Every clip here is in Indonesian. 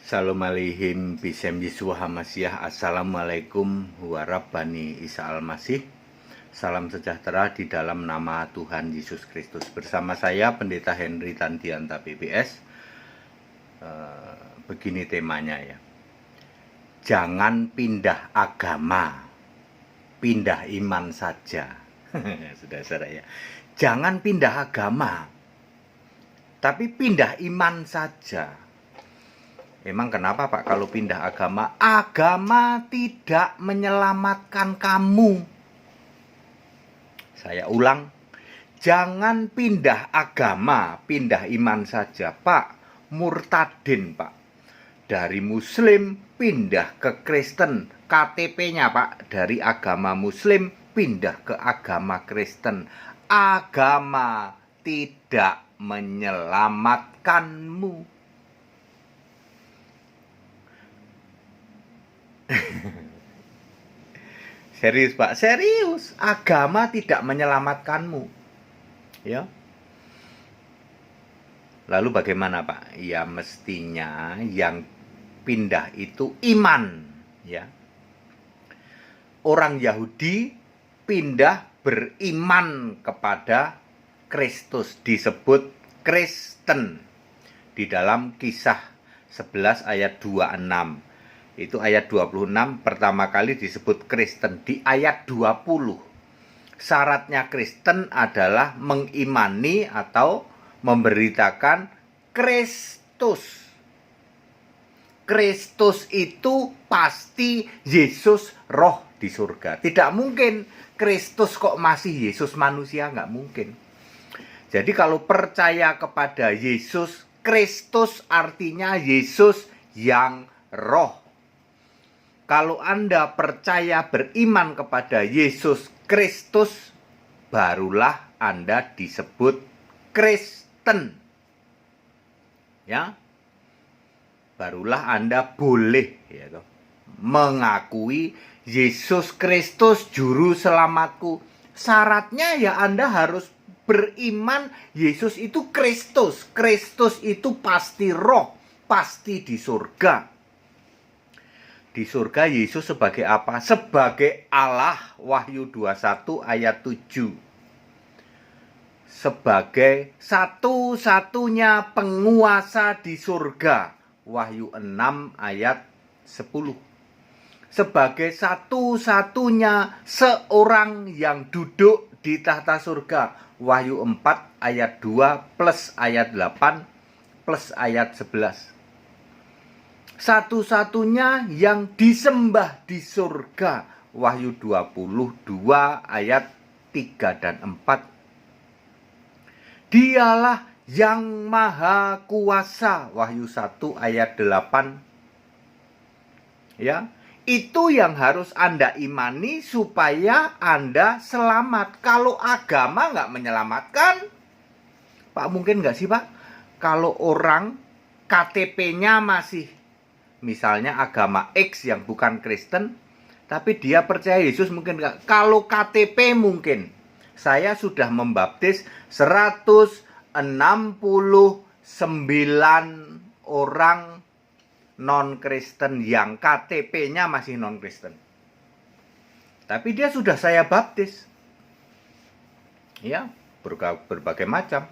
Salam alaihim bisem Yeshua Hamasyah. Assalamualaikum warahmatullahi Isa Al-Masih. Salam sejahtera di dalam nama Tuhan Yesus Kristus. Bersama saya Pendeta Henry Tandianta PBS. Begini temanya ya. Jangan pindah agama, pindah iman saja. Saudara ya. Jangan pindah agama, tapi pindah iman saja. Emang kenapa Pak kalau pindah agama? Agama tidak menyelamatkan kamu. Saya ulang, jangan pindah agama, pindah iman saja Pak. Murtadin Pak. Dari Muslim pindah ke Kristen. KTP-nya Pak dari agama Muslim pindah ke agama Kristen. Agama tidak menyelamatkanmu. Serius Pak, serius. Agama tidak menyelamatkanmu. Ya. Lalu bagaimana Pak? Ya mestinya yang pindah itu iman, ya. Orang Yahudi pindah beriman kepada Kristus, disebut Kristen di dalam Kisah 11 ayat 26. Itu ayat 26 pertama kali disebut Kristen. Di ayat 20 syaratnya Kristen adalah mengimani atau memberitakan Kristus. Kristus itu pasti Yesus roh di surga. Tidak mungkin Kristus kok masih Yesus manusia, nggak mungkin. Jadi kalau percaya kepada Yesus Kristus artinya Yesus yang roh. Kalau Anda percaya beriman kepada Yesus Kristus, barulah Anda disebut Kristen. Ya. Barulah Anda boleh ya, mengakui Yesus Kristus juru selamatku. Syaratnya ya Anda harus beriman Yesus itu Kristus. Kristus itu pasti roh, pasti di surga. Di surga Yesus sebagai apa? Sebagai Allah, Wahyu 21 ayat 7. Sebagai satu-satunya penguasa di surga, Wahyu 6 ayat 10. Sebagai satu-satunya seorang yang duduk di tahta surga, Wahyu 4 ayat 2 plus ayat 8 plus ayat 11. Satu-satunya yang disembah di surga, Wahyu 22 ayat 3 dan 4. Dialah yang maha kuasa, Wahyu 1 ayat 8. Ya, itu yang harus Anda imani supaya Anda selamat. Kalau agama nggak menyelamatkan, Pak mungkin nggak sih Pak? Kalau orang KTP-nya masih misalnya agama X yang bukan Kristen, tapi dia percaya Yesus mungkin enggak. Kalau KTP mungkin. Saya sudah membaptis 169 orang non-Kristen yang KTP-nya masih non-Kristen. Tapi dia sudah saya baptis. Ya, berbagai macam.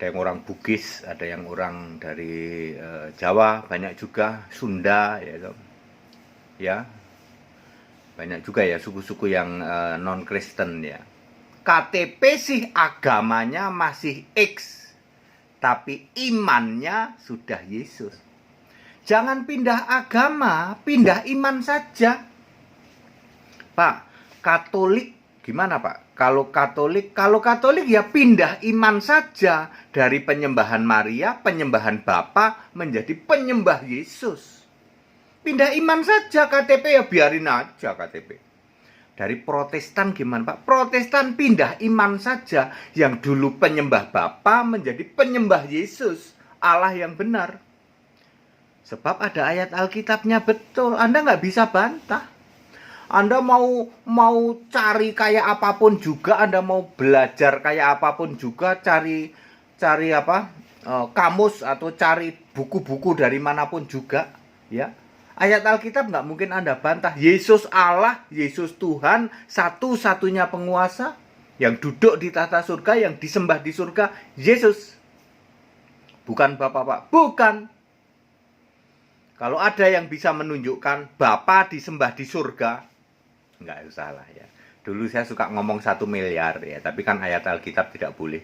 Ada yang orang Bugis, ada yang orang dari Jawa, banyak juga Sunda, ya, banyak juga ya suku-suku yang non-Kristen ya. KTP sih agamanya masih X, tapi imannya sudah Yesus. Jangan pindah agama, pindah iman saja. Pak, Katolik gimana Pak? Kalau Katolik ya pindah iman saja dari penyembahan Maria, penyembahan Bapa menjadi penyembah Yesus. Pindah iman saja, KTP ya biarin aja KTP. Dari Protestan gimana Pak? Protestan pindah iman saja, yang dulu penyembah Bapa menjadi penyembah Yesus, Allah yang benar. Sebab ada ayat Alkitabnya betul, Anda nggak bisa bantah. Anda mau cari kayak apapun juga, Anda mau belajar kayak apapun juga, cari apa? kamus atau cari buku-buku dari manapun juga, ya. Ayat Alkitab nggak mungkin Anda bantah. Yesus Allah, Yesus Tuhan, satu-satunya penguasa yang duduk di tahta surga, yang disembah di surga, Yesus. Bukan Bapak, bukan. Kalau ada yang bisa menunjukkan Bapa disembah di surga, nggak usah lah ya. Dulu saya suka ngomong 1 miliar ya, tapi kan ayat Alkitab tidak boleh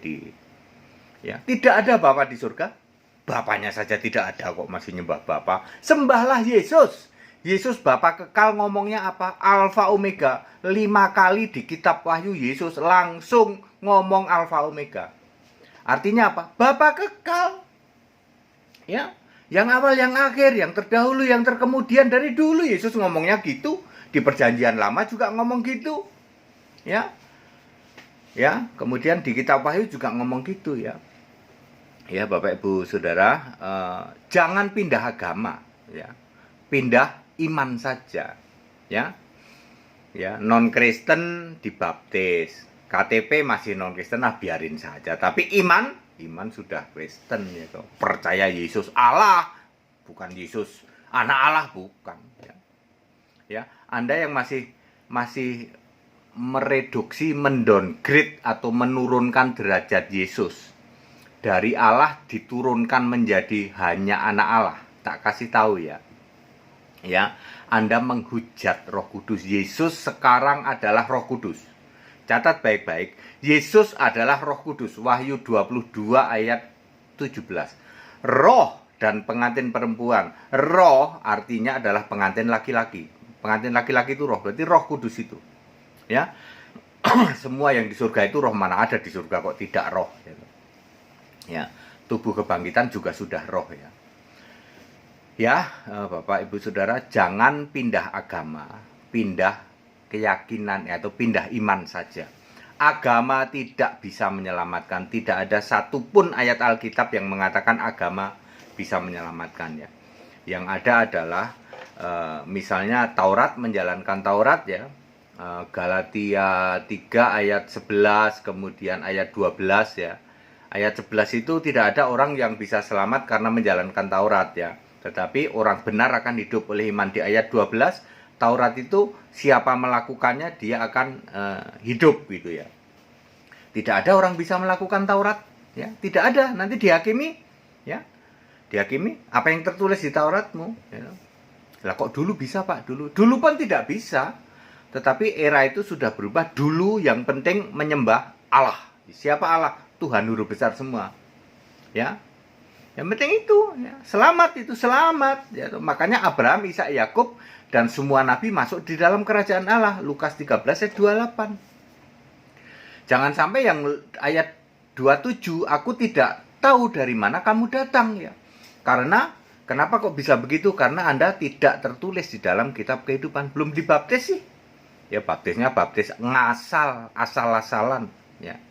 ya, tidak ada Bapa di surga. Bapaknya saja tidak ada kok masih nyembah Bapa. Sembahlah Yesus. Yesus Bapa kekal, ngomongnya apa? Alfa Omega. 5 kali di kitab Wahyu Yesus langsung ngomong Alfa Omega. Artinya apa? Bapa kekal. Ya, yang awal, yang akhir, yang terdahulu, yang terkemudian, dari dulu Yesus ngomongnya gitu. Di Perjanjian Lama juga ngomong gitu. Ya. Ya, kemudian di kitab Wahyu juga ngomong gitu ya. Ya, Bapak Ibu Saudara, jangan pindah agama ya. Pindah iman saja. Ya. Ya, non-Kristen dibaptis. KTP masih non-Kristen, nah biarin saja. Tapi iman sudah Kristen ya. Percaya Yesus Allah, bukan Yesus anak Allah, bukan ya. Ya, Anda yang masih mereduksi, mendowngrade atau menurunkan derajat Yesus dari Allah diturunkan menjadi hanya anak Allah, tak kasih tahu ya. Ya, Anda menghujat Roh Kudus. Yesus sekarang adalah Roh Kudus. Catat baik-baik, Yesus adalah Roh Kudus. Wahyu 22 ayat 17. Roh dan pengantin perempuan. Roh artinya adalah pengantin laki-laki. Pengantin laki-laki itu roh, berarti Roh Kudus itu. Ya. Semua yang di surga itu roh, mana ada di surga kok tidak roh gitu. Ya, tubuh kebangkitan juga sudah roh ya. Ya, Bapak Ibu Saudara, jangan pindah agama, pindah keyakinan atau pindah iman saja. Agama tidak bisa menyelamatkan. Tidak ada satupun ayat Alkitab yang mengatakan agama bisa menyelamatkan ya. Yang ada adalah misalnya Taurat, menjalankan Taurat ya. Galatia 3 ayat 11, kemudian ayat 12 ya. Ayat 11 itu tidak ada orang yang bisa selamat karena menjalankan Taurat ya. Tetapi orang benar akan hidup oleh iman. Di ayat 12, Taurat itu siapa melakukannya dia akan hidup gitu ya. Tidak ada orang bisa melakukan Taurat ya. Tidak ada, nanti dihakimi ya. Dihakimi apa yang tertulis di Tauratmu ya. Lah kok dulu bisa Pak? Dulu pun tidak bisa. Tetapi era itu sudah berubah. Dulu yang penting menyembah Allah. Siapa Allah? Tuhan huruf besar semua. Ya. Yang penting itu, ya. Selamat itu selamat. Ya. Makanya Abraham, Ishak, Yakub dan semua nabi masuk di dalam kerajaan Allah. Lukas 13 ayat 28. Jangan sampai yang ayat 27, aku tidak tahu dari mana kamu datang ya. Karena kenapa kok bisa begitu? Karena Anda tidak tertulis di dalam kitab kehidupan. Belum dibaptis sih. Ya baptisnya baptis ngasal, asal-asalan ya.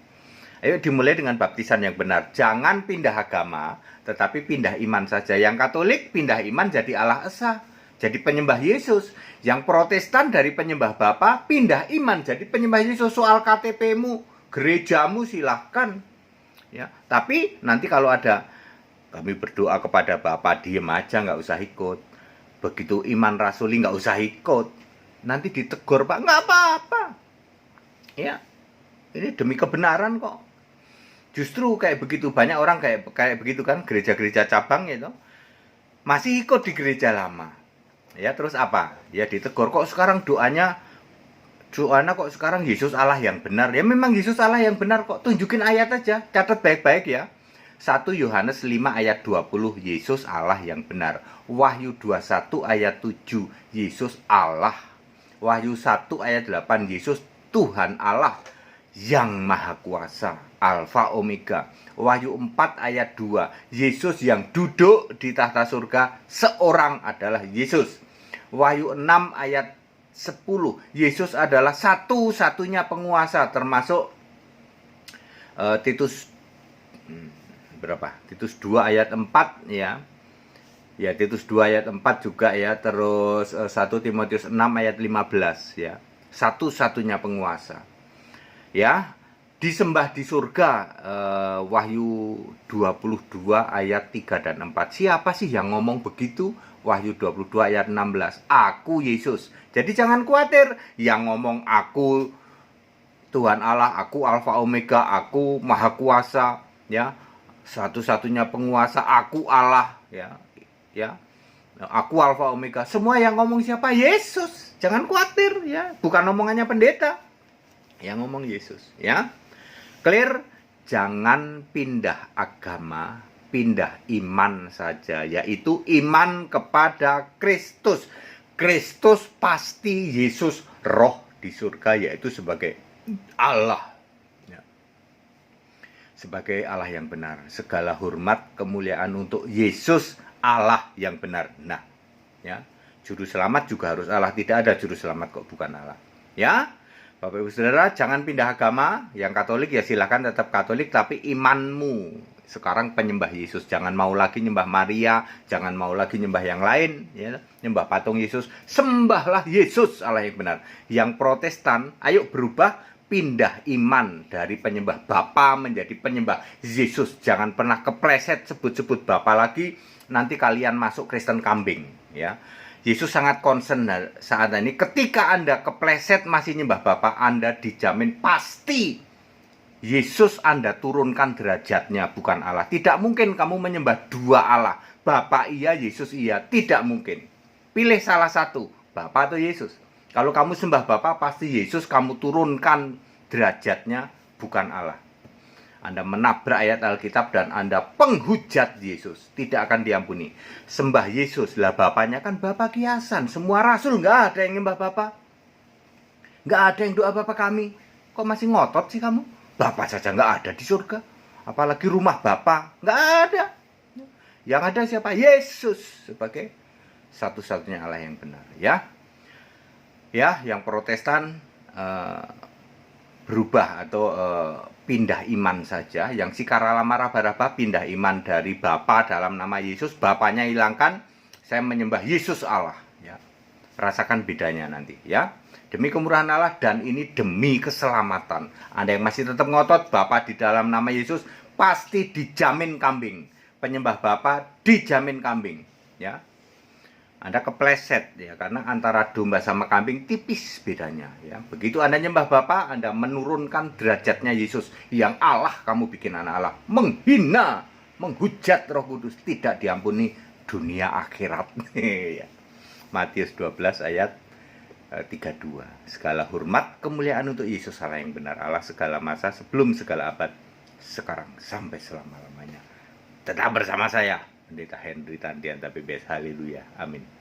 Ayo dimulai dengan baptisan yang benar. Jangan pindah agama, tetapi pindah iman saja. Yang Katolik pindah iman jadi Allah Esa, jadi penyembah Yesus. Yang Protestan dari penyembah Bapa pindah iman jadi penyembah Yesus. Soal KTP-mu, gerejamu silahkan. Ya, tapi nanti kalau ada kami berdoa kepada Bapa, diem aja, nggak usah ikut. Begitu iman rasuli nggak usah ikut. Nanti ditegur Pak, nggak apa-apa. Ya, ini demi kebenaran kok. Justru kayak begitu banyak orang kayak begitu kan, gereja-gereja cabang gitu masih ikut di gereja lama. Ya terus apa? Ya ditegur, kok sekarang doanya kok sekarang Yesus Allah yang benar. Ya memang Yesus Allah yang benar kok. Tunjukin ayat aja, catat baik-baik ya. 1 Yohanes 5 ayat 20, Yesus Allah yang benar. Wahyu 21 ayat 7, Yesus Allah. Wahyu 1 ayat 8, Yesus Tuhan Allah yang maha kuasa, Alfa Omega. Wahyu 4 ayat 2, Yesus yang duduk di tahta surga seorang adalah Yesus. Wahyu 6 ayat 10, Yesus adalah satu-satunya penguasa, termasuk Titus 2 ayat 4 ya. Ya Titus 2 ayat 4 juga ya. Terus 1 Timotius 6 ayat 15 ya. Satu-satunya penguasa. Ya. disembah di surga, Wahyu 22 ayat 3 dan 4. Siapa sih yang ngomong begitu? Wahyu 22 ayat 16. Aku Yesus. Jadi jangan khawatir yang ngomong aku Tuhan Allah, aku Alfa Omega, aku Maha Kuasa, ya. Satu-satunya penguasa, aku Allah, ya. Ya. Aku Alfa Omega. Semua yang ngomong siapa? Yesus. Jangan khawatir, ya. Bukan omongannya pendeta. Yang ngomong Yesus, ya. Clear, jangan pindah agama, pindah iman saja, yaitu iman kepada Kristus. Kristus pasti Yesus, roh di surga, yaitu sebagai Allah. Ya. Sebagai Allah yang benar. Segala hormat, kemuliaan untuk Yesus, Allah yang benar. Nah, ya, juru selamat juga harus Allah. Tidak ada juru selamat kok bukan Allah. Ya. Bapak Ibu Saudara, jangan pindah agama. Yang Katolik ya silakan tetap Katolik, tapi imanmu sekarang penyembah Yesus. Jangan mau lagi nyembah Maria, jangan mau lagi nyembah yang lain, ya, nyembah patung Yesus. Sembahlah Yesus, Allah yang benar. Yang Protestan, ayo berubah, pindah iman dari penyembah Bapa menjadi penyembah Yesus. Jangan pernah kepleset sebut-sebut Bapa lagi, nanti kalian masuk Kristen kambing, ya. Yesus sangat concern saat ini. Ketika Anda kepleset masih nyembah Bapa, Anda dijamin pasti Yesus Anda turunkan derajatnya, bukan Allah. Tidak mungkin kamu menyembah dua Allah. Bapa iya, Yesus iya. Tidak mungkin. Pilih salah satu, Bapa atau Yesus. Kalau kamu sembah Bapa, pasti Yesus kamu turunkan derajatnya, bukan Allah. Anda menabrak ayat Alkitab dan Anda penghujat Yesus, tidak akan diampuni. Sembah Yesus, lah Bapaknya kan Bapa kiasan. Semua rasul nggak ada yang nyembah Bapa, nggak ada yang doa Bapa kami. Kok masih ngotot sih kamu? Bapa saja nggak ada di surga, apalagi rumah Bapa nggak ada. Yang ada siapa? Yesus sebagai satu-satunya Allah yang benar. Ya, yang Protestan berubah atau pindah iman saja. Yang si Karala Marah-Baraba pindah iman dari Bapa dalam nama Yesus, Bapaknya hilangkan, saya menyembah Yesus Allah, ya. Rasakan bedanya nanti, ya. Demi kemurahan Allah dan ini demi keselamatan. Anda yang masih tetap ngotot Bapa di dalam nama Yesus, pasti dijamin kambing. Penyembah Bapa dijamin kambing, ya. Anda kepleset, ya, karena antara domba sama kambing tipis bedanya, ya. Begitu Anda nyembah Bapa, Anda menurunkan derajatnya Yesus. Yang Allah kamu bikin anak Allah. Menghina, menghujat Roh Kudus, tidak diampuni dunia akhirat. Ya. Matius 12 ayat 32. Segala hormat kemuliaan untuk Yesus Allah yang benar, Allah segala masa, sebelum segala abad, sekarang sampai selama-lamanya. Tetap bersama saya, Pendeta Henry Tandian, tapi best. Haleluya, amin.